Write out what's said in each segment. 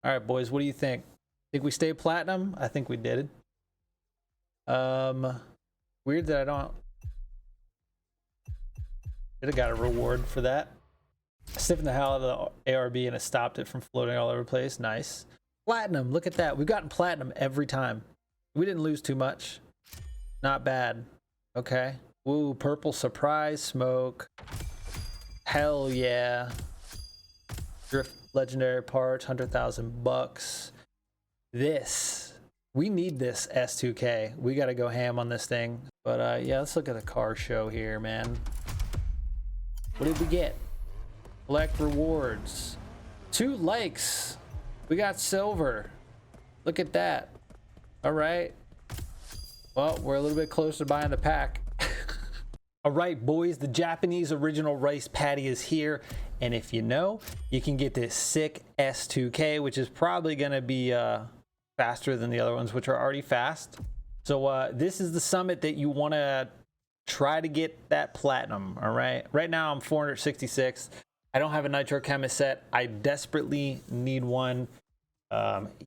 All right, boys, what do you think? Think we stay platinum? I think we did. Weird that I don't. Should have got a reward for that. Stiffened the hell out of the ARB and it stopped it from floating all over the place. Nice. Platinum, look at that. We've gotten platinum every time. We didn't lose too much. Not bad. Okay. Ooh, purple surprise smoke. Hell yeah. Drift legendary parts, 100,000 bucks. This, we need this S2K. We got to go ham on this thing. But yeah, let's look at the car show here, man. What did we get? Collect rewards. 2 likes. We got silver. Look at that. All right. Well, we're a little bit closer to buying the pack. All right, boys, the Japanese original rice patty is here. And if you know, you can get this sick S2K, which is probably going to be faster than the other ones, which are already fast. So this is the summit that you want to try to get that platinum. All right. Right now, I'm 466. I don't have a nitro chemist set. I desperately need one.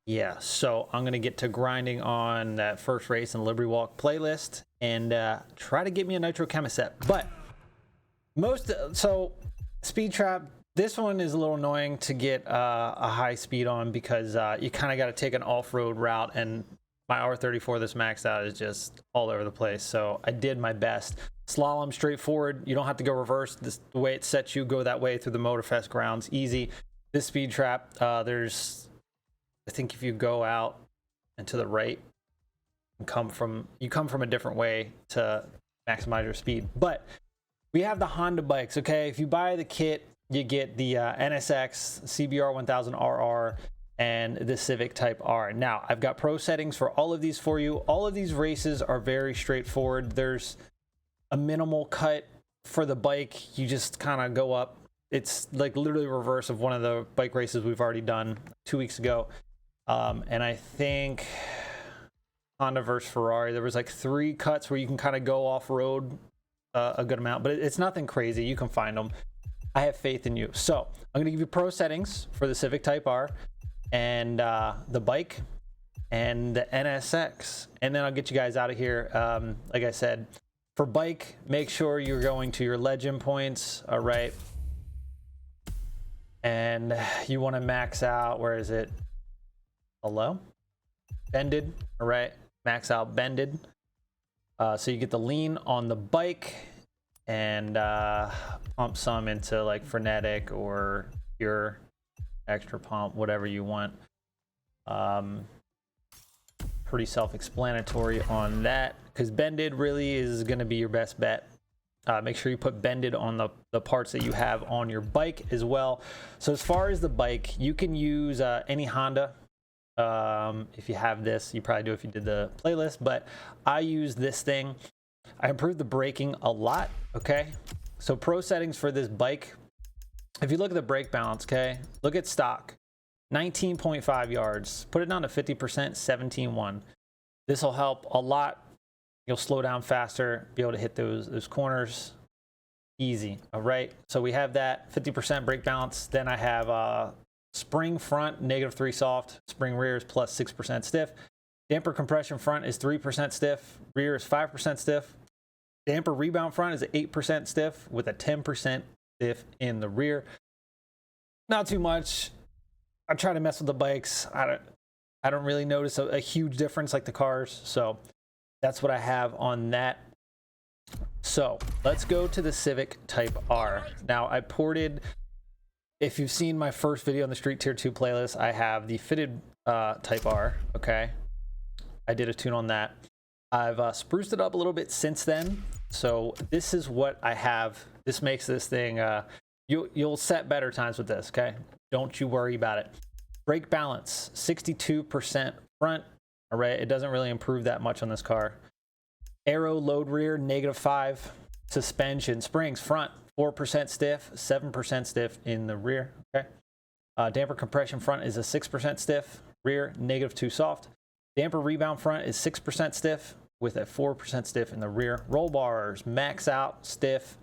Yeah, so I'm gonna get to grinding on that first race and Liberty Walk playlist and try to get me a nitro chemist set. But so speed trap, this one is a little annoying to get a high speed on because you kind of got to take an off-road route, and my R34 that's maxed out is just all over the place. So I did my best. Slalom straightforward, you don't have to go reverse. This, the way it sets you, go that way through the Motorfest grounds, easy. This speed trap, there's, I think if you go out and to the right and you come from a different way to maximize your speed. But we have the Honda bikes, okay? If you buy the kit, you get the NSX CBR 1000RR and the Civic Type R. Now, I've got pro settings for all of these for you. All of these races are very straightforward. There's a minimal cut for the bike. You just kind of go up. It's like literally reverse of one of the bike races we've already done 2 weeks ago. And I think Honda versus Ferrari, there was like 3 cuts where you can kind of go off-road a good amount, but it's nothing crazy. You can find them. I have faith in you. So I'm going to give you pro settings for the Civic Type R and the bike and the NSX. And then I'll get you guys out of here. Like I said, for bike, make sure you're going to your legend points. All right. And you want to max out, where is it? Hello? Bended. All right. Max out bended. So you get the lean on the bike and pump some into like frenetic or pure extra pump, whatever you want. Pretty self-explanatory on that, because bended really is going to be your best bet. Make sure you put bended on the parts that you have on your bike as well. So as far as the bike, you can use any Honda. If you have this, you probably do if you did the playlist, but I use this thing. I improved the braking a lot. Okay, so pro settings for this bike, if you look at the brake balance, okay, look at stock, 19.5 yards, put it down to 50%, 17.1. This will help a lot. You'll slow down faster, be able to hit those corners easy. All right, so we have that 50% brake balance. Then I have spring front -3 soft, spring rear is plus 6% stiff. Damper compression front is 3% stiff, rear is 5% stiff. Damper rebound front is 8% stiff with a 10% stiff in the rear. Not too much. I try to mess with the bikes. I don't really notice a huge difference like the cars. So that's what I have on that. So let's go to the Civic Type R. Now I ported, if you've seen my first video on the Street Tier 2 playlist, I have the fitted Type R, okay? I did a tune on that. I've spruced it up a little bit since then. So this is what I have. This makes this thing, you'll set better times with this, okay? Don't you worry about it. Brake balance, 62% front, all right? It doesn't really improve that much on this car. Aero load rear, -5. Suspension, springs, front, 4% stiff, 7% stiff in the rear, okay? Damper compression front is a 6% stiff, rear, -2 soft. Damper rebound front is 6% stiff with a 4% stiff in the rear. Roll bars, max out, stiff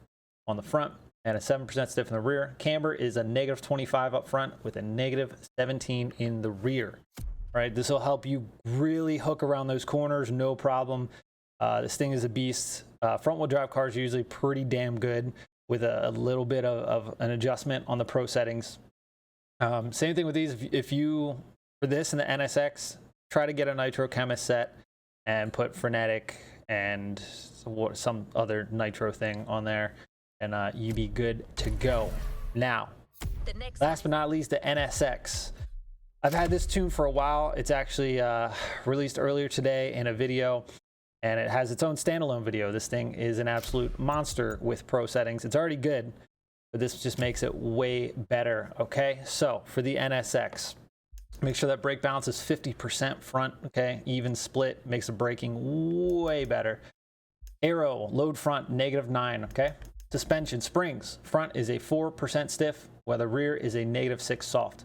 on the front. and a 7% stiff in the rear. Camber is a -25 up front with a -17 in the rear. All right, this will help you really hook around those corners, no problem. This thing is a beast. Front-wheel drive cars are usually pretty damn good with a little bit of an adjustment on the Pro settings. Same thing with these. If you, for this and the NSX, try to get a Nitro Chemist set and put Frenetic and some other Nitro thing on there, and you be good to go. Now, last but not least, the NSX. I've had this tune for a while. It's actually released earlier today in a video, and it has its own standalone video. This thing is an absolute monster with Pro settings. It's already good, but this just makes it way better. Okay, so for the NSX, make sure that brake balance is 50% front. Okay, even split makes the braking way better. Aero, load front, -9. Okay, suspension, springs, front is a 4% stiff, while the rear is a -6 soft.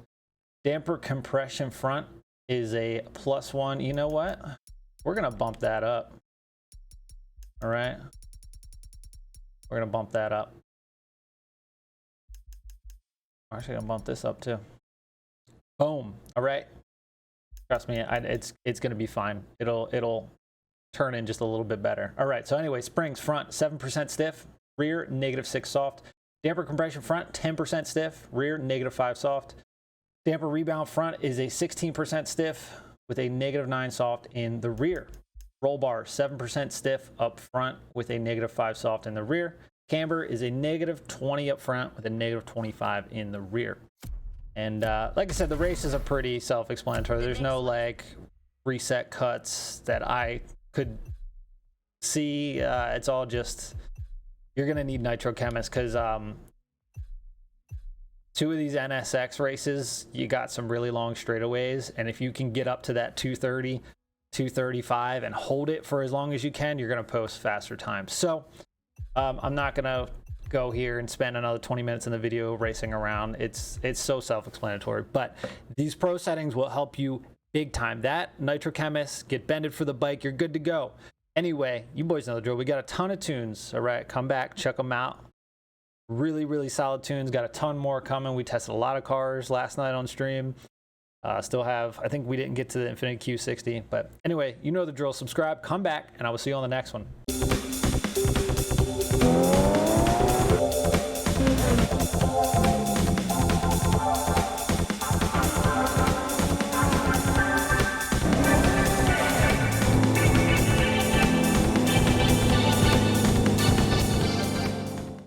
Damper compression front is a +1. You know what? We're gonna bump that up. All right, we're gonna bump that up. I'm actually gonna bump this up too. Boom. All right. Trust me, it's gonna be fine. It'll turn in just a little bit better. All right. So anyway, springs front 7% stiff, rear -6 soft. Damper compression front 10% stiff, rear -5 soft. Damper rebound front is a 16% stiff with a -9 soft in the rear. Roll bar 7% stiff up front with a -5 soft in the rear. Camber is a -20 up front with a -25 in the rear. And like I said, the races are pretty self-explanatory. There's no like reset cuts that I could see. It's all just, you're gonna need Nitro Chemist because two of these NSX races, you got some really long straightaways, and if you can get up to that 230, 235 and hold it for as long as you can, you're gonna post faster times. So I'm not gonna go here and spend another 20 minutes in the video racing around. It's so self-explanatory, but these Pro settings will help you big time. That Nitro Chemist, get bended for the bike, you're good to go. Anyway, you boys know the drill. We got a ton of tunes. All right, come back, check them out. Really solid tunes. Got a ton more coming. We tested a lot of cars last night on stream. Still have, I think we didn't get to the Infiniti Q60, but anyway, you know the drill. Subscribe, come back, and I will see you on the next one.